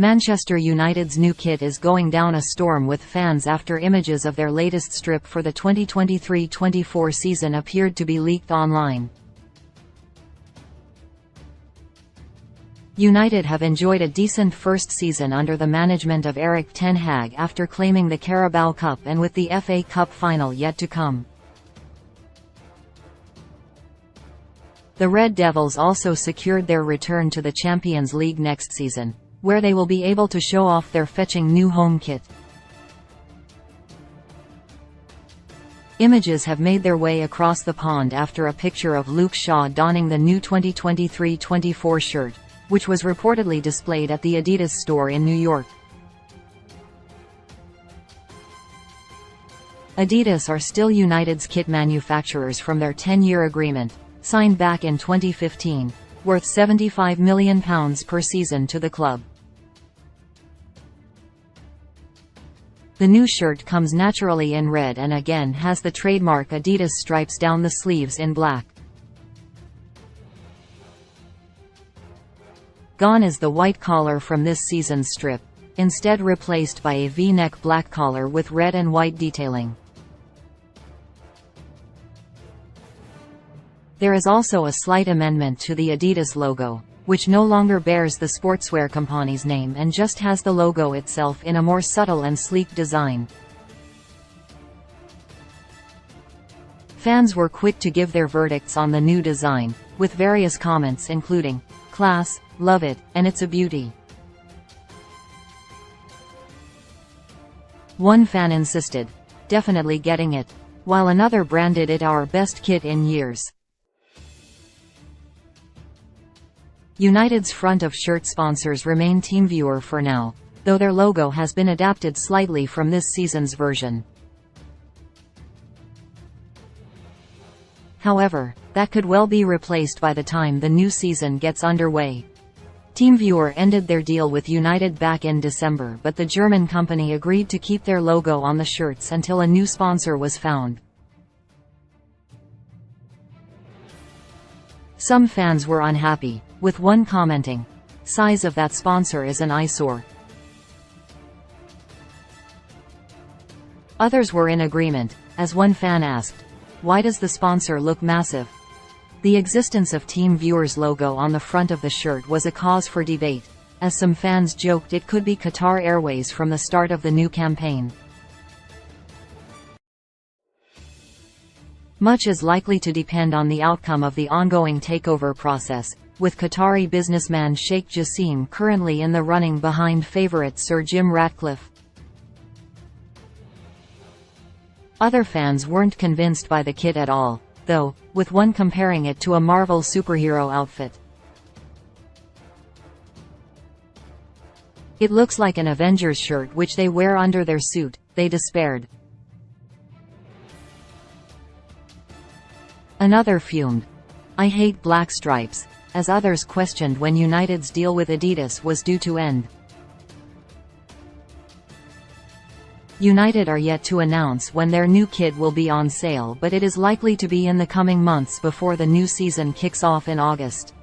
Manchester United's new kit is going down a storm with fans after images of their latest strip for the 2023-24 season appeared to be leaked online. United have enjoyed a decent first season under the management of Erik ten Hag after claiming the Carabao Cup and with the FA Cup final yet to come. The Red Devils also secured their return to the Champions League next season, where they will be able to show off their fetching new home kit. Images have made their way across the pond after a picture of Luke Shaw donning the new 2023-24 shirt, which was reportedly displayed at the Adidas store in New York. Adidas are still United's kit manufacturers from their 10-year agreement, signed back in 2015, worth £75 million per season to the club. The new shirt comes naturally in red and again has the trademark Adidas stripes down the sleeves in black. Gone is the white collar from this season's strip, instead replaced by a V-neck black collar with red and white detailing. There is also a slight amendment to the Adidas logo, which no longer bears the sportswear company's name and just has the logo itself in a more subtle and sleek design. Fans were quick to give their verdicts on the new design, with various comments including, "Class, love it, and it's a beauty." One fan insisted, "Definitely getting it," while another branded it "our best kit in years." United's front of shirt sponsors remain TeamViewer for now, though their logo has been adapted slightly from this season's version. However, that could well be replaced by the time the new season gets underway. TeamViewer ended their deal with United back in December, but the German company agreed to keep their logo on the shirts until a new sponsor was found. Some fans were unhappy, with one commenting, "Size of that sponsor is an eyesore." Others were in agreement, as one fan asked, "Why does the sponsor look massive?" The existence of TeamViewer's logo on the front of the shirt was a cause for debate, as some fans joked it could be Qatar Airways from the start of the new campaign. Much is likely to depend on the outcome of the ongoing takeover process, with Qatari businessman Sheikh Jassim currently in the running behind favourite Sir Jim Ratcliffe. Other fans weren't convinced by the kit at all, though, with one comparing it to a Marvel superhero outfit. "It looks like an Avengers shirt which they wear under their suit," they despaired. Another fumed, "I hate black stripes," as others questioned when United's deal with Adidas was due to end. United are yet to announce when their new kit will be on sale, but it is likely to be in the coming months before the new season kicks off in August.